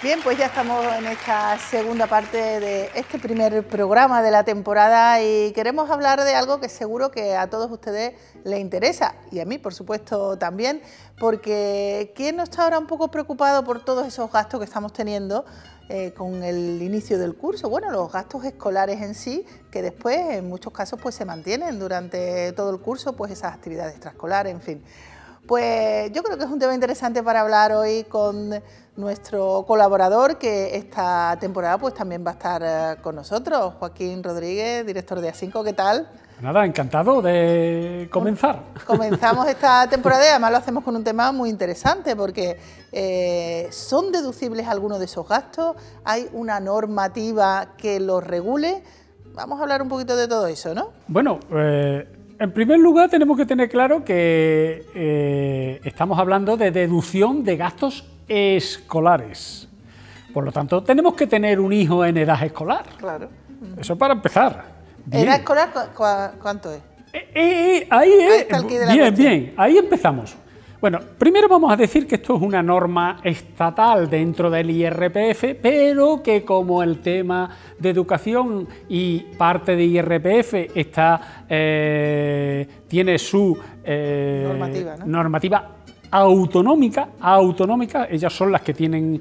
Bien, pues ya estamos en esta segunda parte de este primer programa de la temporada y queremos hablar de algo que seguro que a todos ustedes les interesa y a mí, por supuesto, también, porque ¿quién no está ahora un poco preocupado por todos esos gastos que estamos teniendo con el inicio del curso? Bueno, los gastos escolares en sí, que después en muchos casos pues se mantienen durante todo el curso, pues esas actividades extraescolares, en fin. Pues yo creo que es un tema interesante para hablar hoy con nuestro colaborador, que esta temporada pues también va a estar con nosotros, Joaquín Rodríguez, director de A5. ¿Qué tal? Nada, encantado de comenzar. Comenzamos esta temporada y además lo hacemos con un tema muy interesante porque ¿son deducibles algunos de esos gastos? ¿Hay una normativa que los regule? Vamos a hablar un poquito de todo eso, ¿no? Bueno, en primer lugar tenemos que tener claro que estamos hablando de deducción de gastos escolares. Por lo tanto, tenemos que tener un hijo en edad escolar. Claro. Eso para empezar. Bien. ¿Edad escolar cuánto es? Bien, ahí empezamos. Bueno, primero vamos a decir que esto es una norma estatal dentro del IRPF, pero que como el tema de educación y parte de IRPF está, tiene su normativa, ¿no? normativa autonómica, ellas son las que tienen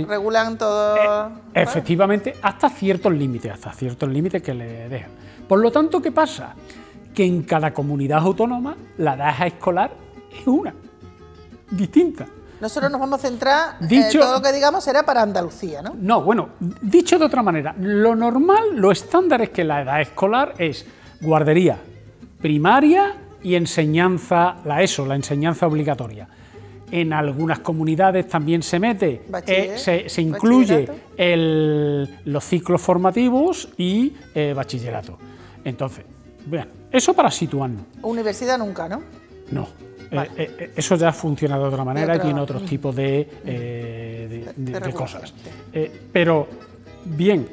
regulan todo. Efectivamente, hasta ciertos límites que le dejan. Por lo tanto, ¿qué pasa? Que en cada comunidad autónoma la edad escolar es una, distinta. Nosotros nos vamos a centrar, todo lo que digamos será para Andalucía, ¿no? No, bueno, dicho de otra manera, lo normal, lo estándar es que la edad escolar es guardería, primaria y enseñanza, la ESO, la enseñanza obligatoria. En algunas comunidades también se mete, se incluye los ciclos formativos y bachillerato. Entonces, vean, eso para situarnos. Universidad nunca, ¿no? No. Vale. Eso ya funciona de otra manera y tiene otros tipos de cosas. Pero, bien,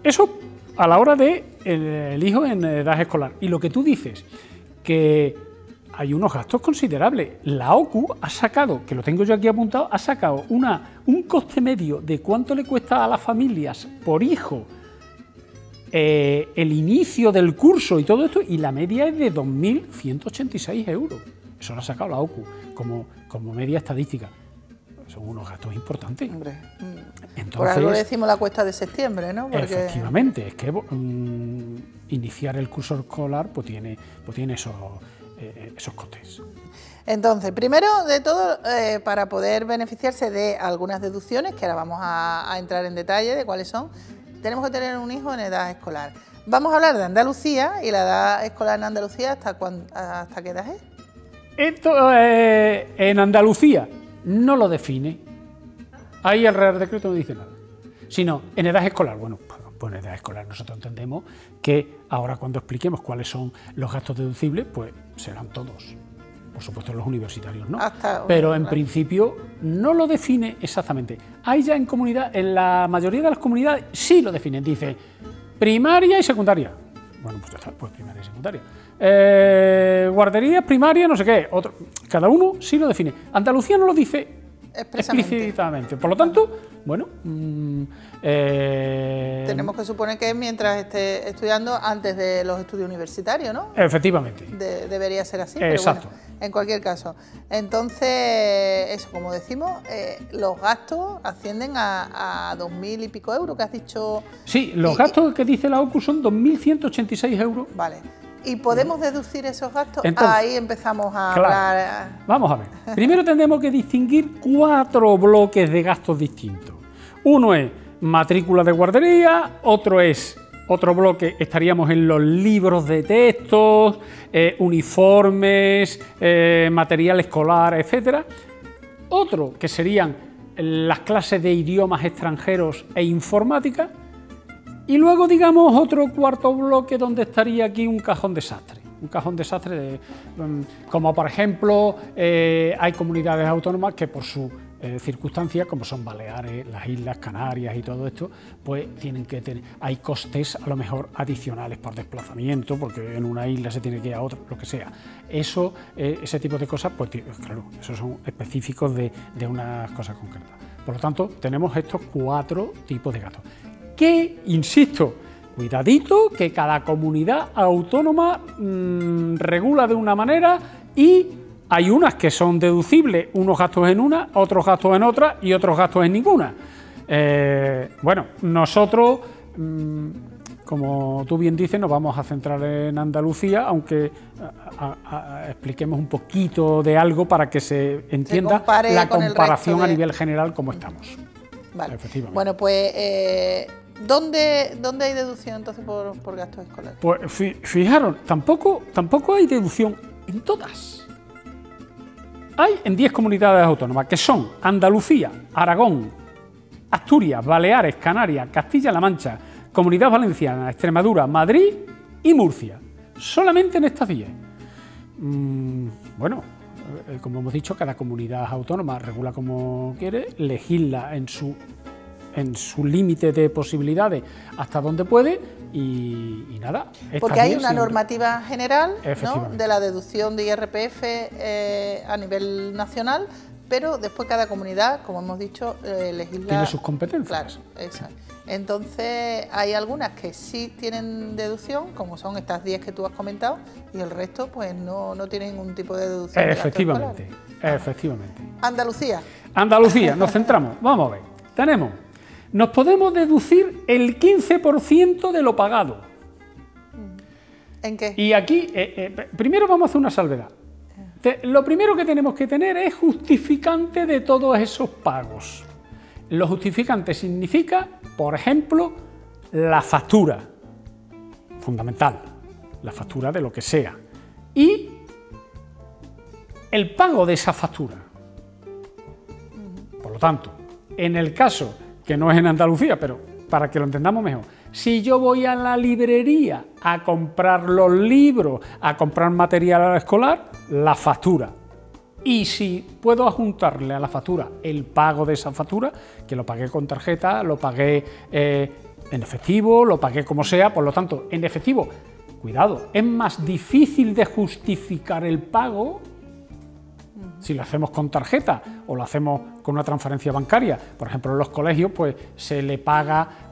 eso a la hora de el hijo en edad escolar. Y lo que tú dices, que hay unos gastos considerables. La OCU ha sacado, que lo tengo yo aquí apuntado, ha sacado un coste medio de cuánto le cuesta a las familias por hijo el inicio del curso y todo esto, y la media es de 2.186 euros. Eso lo ha sacado la OCU como media estadística. Son unos gastos importantes. Hombre, entonces, por algo le decimos la cuesta de septiembre, ¿no? Porque efectivamente, es que iniciar el curso escolar pues tiene esos costes. Entonces, primero de todo, para poder beneficiarse de algunas deducciones, que ahora vamos a entrar en detalle de cuáles son, tenemos que tener un hijo en edad escolar. Vamos a hablar de Andalucía y la edad escolar en Andalucía, ¿hasta qué edad es? Esto en Andalucía no lo define. Ahí el Real Decreto no dice nada. Sino en edad escolar, bueno, pues en edad escolar nosotros entendemos que ahora cuando expliquemos cuáles son los gastos deducibles, pues serán todos. Por supuesto los universitarios, ¿no? Pero en principio no lo define exactamente. Hay ya en la mayoría de las comunidades sí lo definen. Dice primaria y secundaria. Bueno, pues ya está, pues primaria y secundaria. Guardería, primaria, no sé qué. Cada uno sí lo define. Andalucía no lo dice explícitamente. Por lo tanto, bueno, tenemos que suponer que mientras esté estudiando antes de los estudios universitarios, ¿no? Efectivamente. Debería ser así. Exacto. Pero bueno, en cualquier caso. Entonces, eso, como decimos, los gastos ascienden a 2.000 y pico euros, que has dicho. Sí, los gastos que dice la OCU son 2.186 euros. Vale. ¿Y podemos deducir esos gastos? Entonces, ahí empezamos a hablar. Vamos a ver. Primero tendremos que distinguir 4 bloques de gastos distintos. Uno es matrícula de guardería, otro bloque estaríamos en los libros de textos, uniformes, material escolar, etcétera. Otro que serían las clases de idiomas extranjeros e informática. Y luego, digamos, otro cuarto bloque donde estaría aquí un cajón desastre. Un cajón desastre como por ejemplo hay comunidades autónomas que por su circunstancias, como son Baleares, las Islas Canarias y todo esto, pues tienen que tener, hay costes a lo mejor adicionales por desplazamiento, porque en una isla se tiene que ir a otra, lo que sea. Eso, ese tipo de cosas, pues claro, esos son específicos de unas cosas concretas. Por lo tanto, tenemos estos 4 tipos de gastos. Que, insisto, cuidadito, que cada comunidad autónoma regula de una manera y hay unas que son deducibles, unos gastos en una, otros gastos en otra y otros gastos en ninguna. Bueno, nosotros, como tú bien dices, nos vamos a centrar en Andalucía, aunque expliquemos un poquito de algo para que se entienda la comparación a nivel general como estamos. Vale. Bueno, pues, ¿dónde hay deducción entonces por gastos escolares? Pues fijaros, tampoco hay deducción en todas. Hay en 10 comunidades autónomas, que son Andalucía, Aragón, Asturias, Baleares, Canarias, Castilla-La Mancha, Comunidad Valenciana, Extremadura, Madrid y Murcia. Solamente en estas 10. Bueno, como hemos dicho, cada comunidad autónoma regula como quiere, legisla en su límite de posibilidades hasta donde puede y nada. Porque hay una normativa general, ¿no?, de la deducción de IRPF a nivel nacional, pero después cada comunidad, como hemos dicho, legisla... Tiene sus competencias. Claro, exacto. Entonces, hay algunas que sí tienen deducción, como son estas 10 que tú has comentado, y el resto, pues, no tienen ningún tipo de deducción. Efectivamente. Andalucía. Andalucía, nos centramos. Vamos a ver. Nos podemos deducir el 15% de lo pagado. ¿En qué? Y aquí, primero vamos a hacer una salvedad. Lo primero que tenemos que tener es justificante de todos esos pagos. Lo justificante significa, por ejemplo, la factura. Fundamental. La factura de lo que sea. Y el pago de esa factura. Por lo tanto, en el caso, que no es en Andalucía, pero para que lo entendamos mejor, si yo voy a la librería a comprar los libros, a comprar material escolar, la factura. Y si puedo adjuntarle a la factura el pago de esa factura, que lo pagué con tarjeta, lo pagué en efectivo, lo pagué como sea, por lo tanto, en efectivo, cuidado, es más difícil de justificar el pago si lo hacemos con tarjeta o lo hacemos con una transferencia bancaria. Por ejemplo, en los colegios, pues se le paga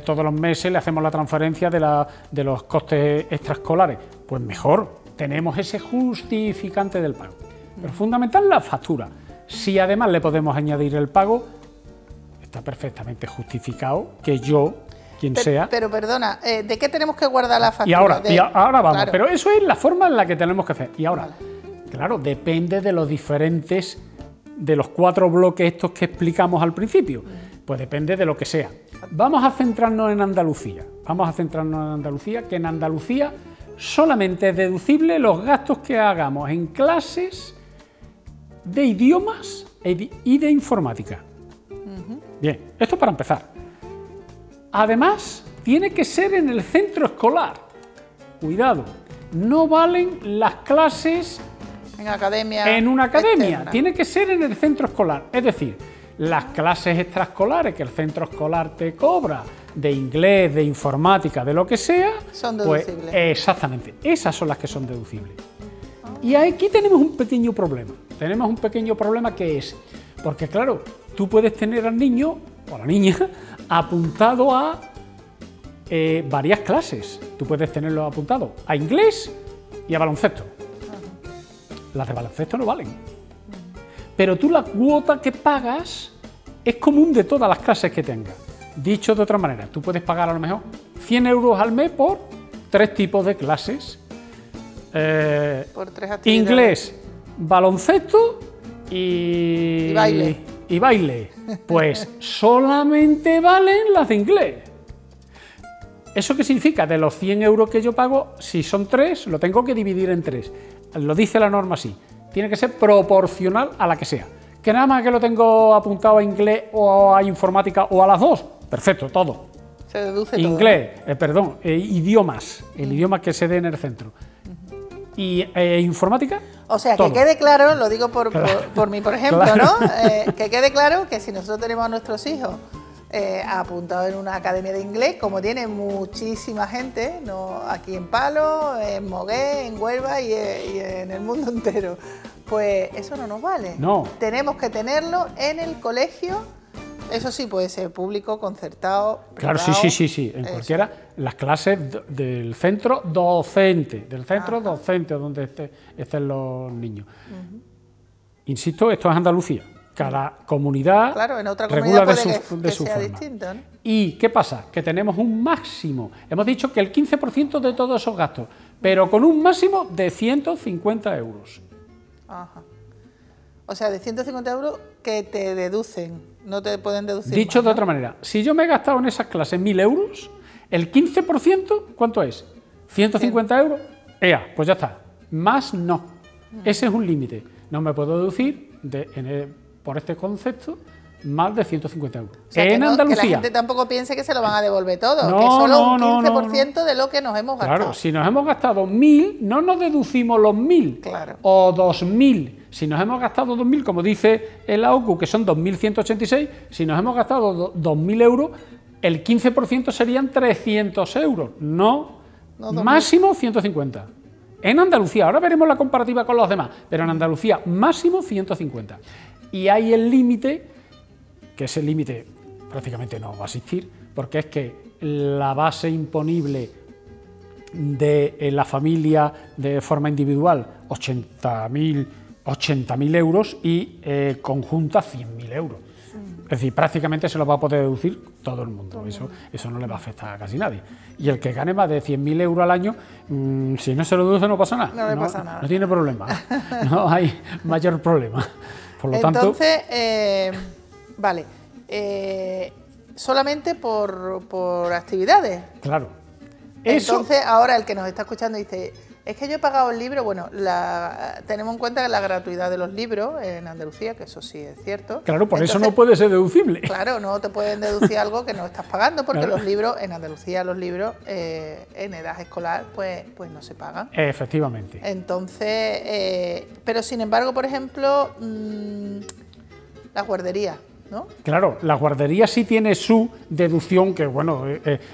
todos los meses, le hacemos la transferencia de los costes extraescolares. Pues mejor, tenemos ese justificante del pago. Pero fundamental la factura. Si además le podemos añadir el pago, está perfectamente justificado que yo, sea... Pero perdona, ¿de qué tenemos que guardar la factura? Y ahora vamos, claro. Pero eso es la forma en la que tenemos que hacer. Y ahora... Vale. Claro, depende de los diferentes, de los 4 bloques estos que explicamos al principio. Pues depende de lo que sea. Vamos a centrarnos en Andalucía. Que en Andalucía solamente es deducible los gastos que hagamos en clases de idiomas y de informática. Bien, esto para empezar. Además, tiene que ser en el centro escolar. Cuidado, no valen las clases... En una academia, externa. Tiene que ser en el centro escolar. Es decir, las clases extraescolares que el centro escolar te cobra, de inglés, de informática, de lo que sea, son deducibles. Pues, exactamente, esas son las que son deducibles. Y aquí tenemos un pequeño problema. Que es, porque claro, tú puedes tener al niño o a la niña apuntado a varias clases. Tú puedes tenerlo apuntado a inglés y a baloncesto. Las de baloncesto no valen. Pero tú la cuota que pagas es común de todas las clases que tengas. Dicho de otra manera, tú puedes pagar a lo mejor 100 euros al mes por 3 tipos de clases. Por 3 actividades. Inglés, baloncesto y baile. Pues solamente valen las de inglés. ¿Eso qué significa? De los 100 euros que yo pago, si son 3, lo tengo que dividir en 3. Lo dice la norma así. Tiene que ser proporcional a la que sea. Que nada más que lo tengo apuntado a inglés o a informática o a las 2. Perfecto, todo. Se deduce inglés, todo. Idiomas. El idioma que se dé en el centro. y informática. O sea, todo. que quede claro, lo digo por mí, por ejemplo, Claro. ¿no? Que quede claro que si nosotros tenemos a nuestros hijos apuntados en una academia de inglés, como tiene muchísima gente, ¿no? Aquí en Palo, en Mogué, en Huelva y en el mundo entero, pues eso no nos vale. No. Tenemos que tenerlo en el colegio, eso sí, puede ser público, concertado, Claro, privado, sí, en eso. cualquiera, las clases del centro docente, donde estén los niños. Insisto, esto es Andalucía. Cada comunidad, Claro, en otra regula comunidad de puede su que sea forma. distinto, ¿no? ¿Y qué pasa? Que tenemos un máximo. Hemos dicho que el 15% de todos esos gastos, pero con un máximo de 150 euros. Ajá. O sea, de 150 euros que te deducen, no te pueden deducir Dicho más, de ¿no? otra manera, si yo me he gastado en esas clases 1.000 euros, el 15%, ¿cuánto es? 150 euros. ¡Ea! Pues ya está. Más no. Ese es un límite. No me puedo deducir por este concepto más de 150 euros. O sea, en que la Andalucía. gente tampoco piense que se lo van a devolver todo, No, que solo no, un no, 15% de lo que nos hemos gastado. Claro, si nos hemos gastado 1.000, no nos deducimos los 1.000 Claro. o 2.000. Si nos hemos gastado 2.000, como dice el AOCU, que son 2.186, si nos hemos gastado 2.000 euros, el 15% serían 300 euros, no, No, 2.000. máximo 150. En Andalucía, ahora veremos la comparativa con los demás, pero en Andalucía máximo 150. Y hay el límite, que ese límite prácticamente no va a existir, porque es que la base imponible de la familia de forma individual, 80.000 euros y conjunta 100.000 euros. Es decir, prácticamente se lo va a poder deducir todo el mundo. Eso no le va a afectar a casi nadie. Y el que gane más de 100.000 euros al año, si no se lo deduce no pasa nada. No le pasa nada. No tiene problema. No hay mayor problema. Por lo tanto, Entonces, vale, solamente por actividades. claro. Eso, Entonces, ahora el que nos está escuchando dice, es que yo he pagado el libro, bueno, tenemos en cuenta la gratuidad de los libros en Andalucía, que eso sí es cierto. claro, por eso Entonces, no puede ser deducible. Claro, no te pueden deducir algo que no estás pagando, porque Claro. los libros, en Andalucía los libros en edad escolar, pues no se pagan. Efectivamente. Entonces, pero sin embargo, por ejemplo, las guarderías, ¿no? Claro, la guardería sí tiene su deducción, que bueno,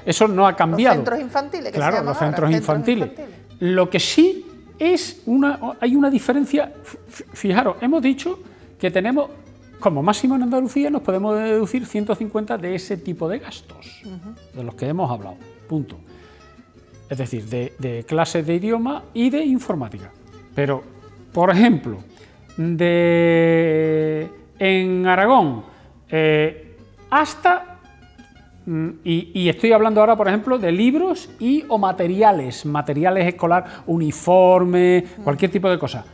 eso no ha cambiado. Los centros infantiles, que claro, se llaman los ahora, centros infantiles. Lo que sí es hay una diferencia. Fijaros, hemos dicho que tenemos, como máximo en Andalucía, nos podemos deducir 150 de ese tipo de gastos, de los que hemos hablado, punto. Es decir, de clases de idioma y de informática. Pero, por ejemplo, en Aragón, hasta, y estoy hablando ahora, por ejemplo, de libros o materiales escolar, uniforme, cualquier tipo de cosa,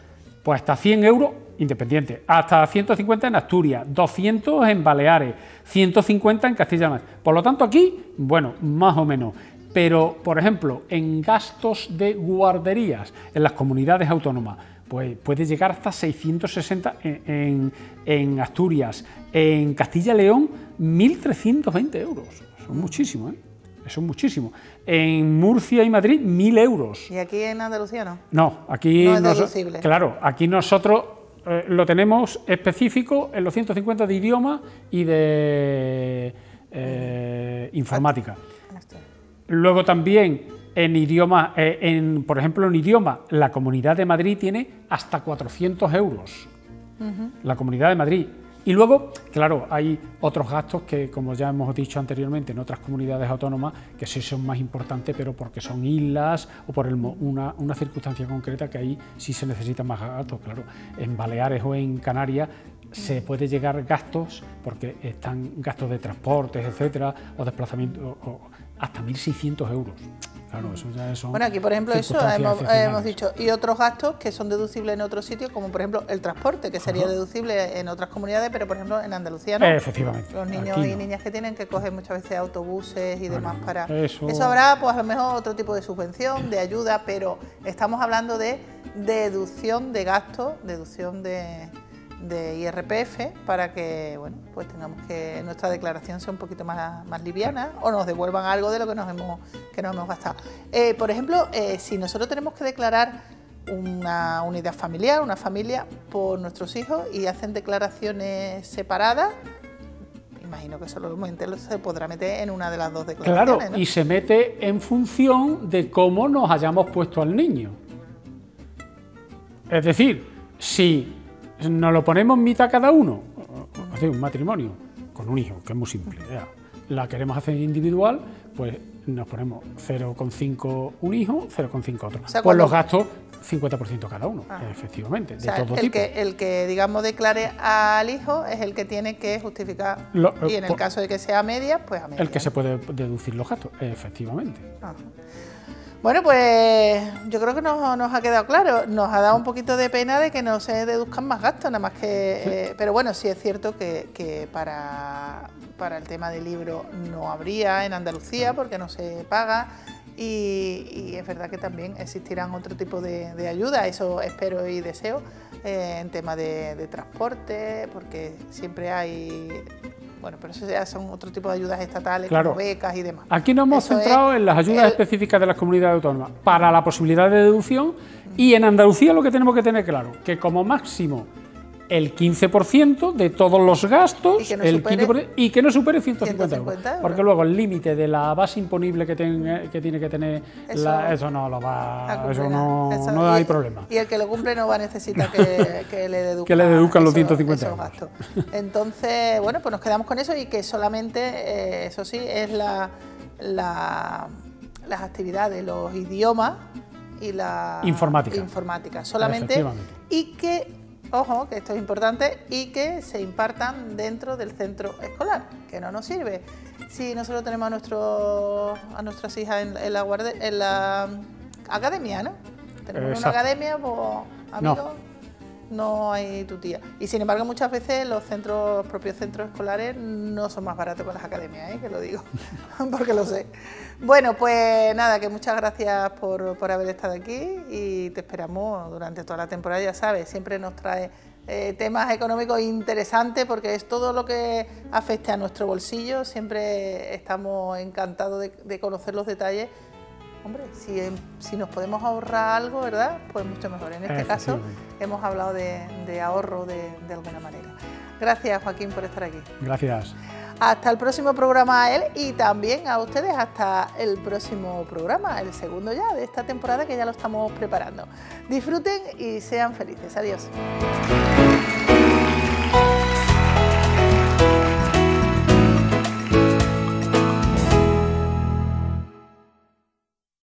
pues hasta 100 euros independiente, hasta 150 en Asturias, 200 en Baleares, 150 en Castilla-La Mancha. Por lo tanto, aquí, bueno, más o menos. Pero, por ejemplo, en gastos de guarderías en las comunidades autónomas, pues puede llegar hasta 660 en Asturias. En Castilla y León, 1.320 euros. Son muchísimos, ¿eh? Eso es muchísimo. En Murcia y Madrid, 1.000 euros. ¿Y aquí en Andalucía no? No, aquí No es deducible. Claro, aquí nosotros lo tenemos específico en los 150 de idioma y de informática. Luego también en idioma, por ejemplo, en idioma, la Comunidad de Madrid tiene hasta 400 euros. La Comunidad de Madrid. Y luego, claro, hay otros gastos que, como ya hemos dicho anteriormente, en otras comunidades autónomas, que sí son más importantes, pero porque son islas o por una circunstancia concreta que ahí sí se necesitan más gastos. Claro, en Baleares o en Canarias se puede llegar gastos, porque están gastos de transportes, etcétera, o desplazamiento, hasta 1.600 euros. Claro, eso ya son. Bueno, aquí por ejemplo eso hemos dicho, y otros gastos que son deducibles en otros sitios, como por ejemplo el transporte, que sería deducible en otras comunidades, pero por ejemplo en Andalucía no. Efectivamente. Los niños y niñas que tienen que coger muchas veces autobuses y demás para. Eso habrá, pues a lo mejor otro tipo de subvención, de ayuda, pero estamos hablando de deducción de gastos, deducción de IRPF, para que bueno, pues tengamos que nuestra declaración sea un poquito más liviana o nos devuelvan algo de lo que nos hemos gastado. Por ejemplo, si nosotros tenemos que declarar una unidad familiar, una familia por nuestros hijos y hacen declaraciones separadas. Imagino que solamente se podrá meter en una de las dos declaraciones. Claro, ¿no? y se mete en función de cómo nos hayamos puesto al niño. Es decir, si nos lo ponemos mitad cada uno, es decir, un matrimonio con un hijo, que es muy simple, ya, la queremos hacer individual, pues nos ponemos 0,5 un hijo, 0,5 otro. O sea, pues los gastos 50% cada uno, efectivamente, o sea, de todo tipo. El que, digamos, declare al hijo es el que tiene que justificar. Y en el caso de que sea a medias, pues a medias. El que se puede deducir los gastos, efectivamente. Ajá. Bueno, pues yo creo que nos ha quedado claro. Nos ha dado un poquito de pena de que no se deduzcan más gastos, nada más que... pero bueno, sí es cierto que para el tema del libro no habría en Andalucía porque no se paga y es verdad que también existirán otro tipo de ayudas, eso espero y deseo, en tema de transporte, porque siempre hay... Bueno, pero eso ya son otro tipo de ayudas estatales, claro, como becas y demás. Aquí nos hemos centrado en las ayudas específicas de las comunidades autónomas para la posibilidad de deducción y en Andalucía lo que tenemos que tener claro, que como máximo el 15% de todos los gastos y que no supere 150 euros. Porque luego el límite de la base imponible que tiene que tener, eso no lo va, eso no hay problema. Y el que lo cumple no va a necesitar que le deduzcan los 150 euros. Gastos. Entonces, bueno, pues nos quedamos con eso y que solamente, eso sí, es las actividades, los idiomas y la informática solamente, y que, ojo, que esto es importante, y que se impartan dentro del centro escolar, que no nos sirve. Si nosotros tenemos a nuestras hijas en la academia, ¿no? Tenemos una academia, pues, amigos, no hay tutía. Y sin embargo, muchas veces los propios centros escolares no son más baratos que las academias, que lo digo, porque lo sé. Bueno, pues nada, que muchas gracias por haber estado aquí y te esperamos durante toda la temporada, ya sabes, siempre nos trae temas económicos interesantes porque es todo lo que afecte a nuestro bolsillo, siempre estamos encantados de conocer los detalles. Hombre, si nos podemos ahorrar algo, ¿verdad? Pues mucho mejor. En este caso hemos hablado de ahorro de alguna manera. Gracias, Joaquín, por estar aquí. Gracias. Hasta el próximo programa a él y también a ustedes hasta el próximo programa, el segundo ya de esta temporada que ya lo estamos preparando. Disfruten y sean felices. Adiós.